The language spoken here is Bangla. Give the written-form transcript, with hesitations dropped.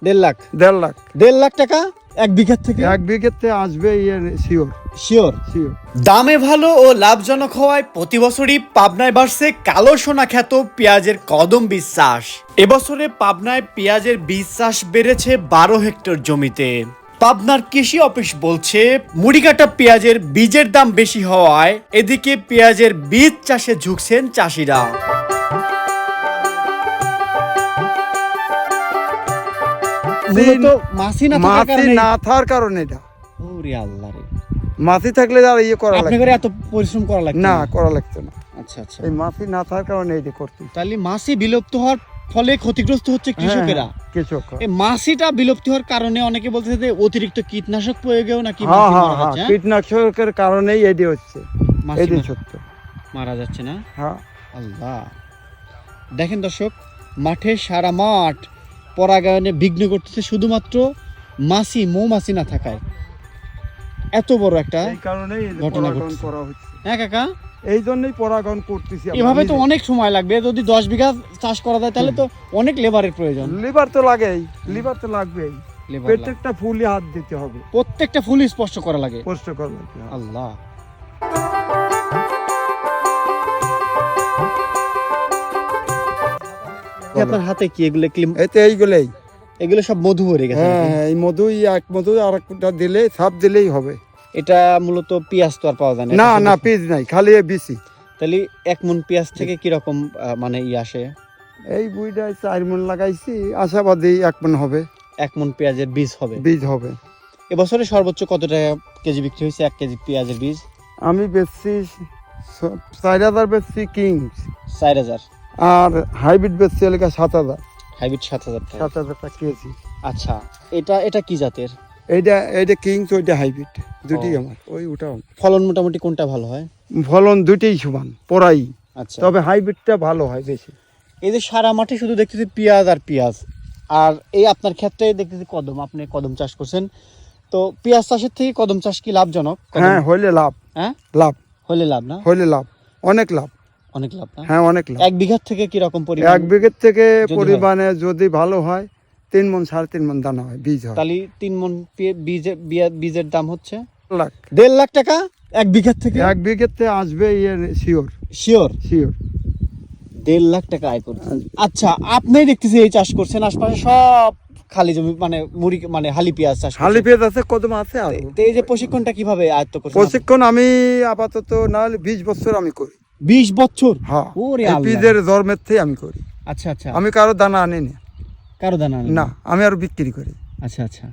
1.5 লাখ। 1.5 লাখ। 1.5 লাখ টাকা 1 বিঘা থেকে? 1 বিঘাতে আসবে শিওর। শিওর। দামে ভালো ও লাভজনক হওয়ায় প্রতি বছরই পাবনায় বাড়ছে কালো সোনা খ্যাত পেঁয়াজের কদম বীজ চাষ। এবছরে পাবনায় পেঁয়াজের বীজ চাষ বেড়েছে 12 হেক্টর জমিতে। পাবনার কৃষি অফিস বলছে মুড়িকাটা পেঁয়াজের বীজের দাম বেশি হওয়ায় এদিকে পেঁয়াজের বীজ চাষে ঝুঁকছেন চাষিরা। মূলত মাছি না থাকার কারণে এটা। ওরে আল্লাহ রে, মাছি থাকলে আর করা লাগতো আপনাদের এত পরিশ্রম করা লাগতো না, করা লাগতো না। আচ্ছা আচ্ছা। এই মাছি না থাকার কারণে এই করতে। তাহলে মাছি বিলুপ্ত হওয়ার ফলে ক্ষতিগ্রস্ত হচ্ছে কৃষকেরা। কৃষক এই মাছিটা বিলুপ্ত হওয়ার কারণে অনেকে বলতেছে যে অতিরিক্ত কীটনাশক প্রয়োগেও নাকি মাছি মারা যাচ্ছে। কীটনাশকের কারণেই এটি হচ্ছে। মাছি সত্য মারা যাচ্ছে না। হ্যাঁ আল্লাহ, দেখেন দর্শক, মাঠে সারা মাঠ পরাগায়নে বিঘ্ন করতেছে শুধুমাত্র মাছি, মৌমাছি না থাকায়। এত বড় একটা ঘটনা ঘটছে। হ্যাঁ কাকা, এই জন্যই পরাগায়ন করতেছি। এভাবে তো অনেক সময় লাগবে। যদি 10 বিঘা চাষ করা যায় তাহলে তো অনেক লেবারের প্রয়োজন। লেবার তো লাগবেই। প্রত্যেকটা ফুলই হাত দিতে হবে, প্রত্যেকটা ফুল স্পর্শ করা লাগে। আল্লাহ, আপনার হাতে কি এগুলো? এগুলো সব মধু ভরে গেছে। হ্যাঁ, এই মধু আর একটা দিলে সাপ দিলেই হবে। এটা মূলত পেঁয়াজ তো আর পাওয়া যায় না। না, পেঁয়াজ নাই, খালি বিসি। তাহলে 1 মণ পেঁয়াজ থেকে কি রকম মানে আসে? এই বুইটায় 4 মণ লাগাইছি, আশাবাদী 1 মণ হবে। 1 মণ পেঁয়াজের বীজ হবে। এবছরে সর্বোচ্চ কত টাকা কেজি বিক্রি হয়েছে 1 কেজি পেঁয়াজের বীজ? আমি বেচছি 4000 বেচছি কিংস, 4000। আর হাইব্রিড বেচছি 7000। হাইব্রিড 7000 টাকা। 7000 টাকা কেজি। আচ্ছা, এটা কি জাতের? এইটা কিংস, ওইটা হাইব্রিড, দুটোই আমার। ওটাও ফলন মোটামুটি কোনটা ভালো হয়? ফলন দুটোই সমান পড়াই। আচ্ছা, তবে হাইব্রিডটা ভালো হয় বেশি। এই যে সারা মাঠে শুধু দেখতেছি পেঁয়াজ আর পেঁয়াজ, আর এই আপনার ক্ষেত্রে দেখতেছি কদম, আপনি কদম চাষ করছেন। তো পেঁয়াজ চাষের থেকে কদম চাষ কি লাভজনক? হ্যাঁ, হইলে লাভ। হ্যাঁ, হইলে লাভ না? হইলে লাভ, অনেক লাভ না? হ্যাঁ, অনেক লাভ। 1 বিঘা থেকে কি রকম পরিমাণ? 1 বিঘের থেকে পরিমাণে যদি ভালো হয় 3 মণ 3.5 মণ দানা হয়, বীজ হয়। তাহলে 3 মণ বীজের দাম হচ্ছে 1.5 লাখ টাকা 1 বিঘা থেকে? 1 বিঘাতে আসবে শিওর। 1.5 লাখ টাকা আয় করছে। আচ্ছা, আপনি দেখতেছি এই চাষ করছেন, আশপাশে সব খালি জমি, মানে মুড়ি, মানে হালি পেঁয়াজ চাষ করছেন। হালি পেঁয়াজ আছে, কদম আছে। আর তো এই যে প্রশিক্ষণটা কিভাবে আয়ত্ত করছেন? প্রশিক্ষণ আমি আপাতত না হলে 20 বছর আমি করি। 20 বছর? হ্যাঁ, ওরে আল্লাহ। বীজের জন্মের থেকে আমি করি। আচ্ছা, আমি কারো দানা আনি না। কারো দানা না, আমি আর বিক্রি করি। আচ্ছা।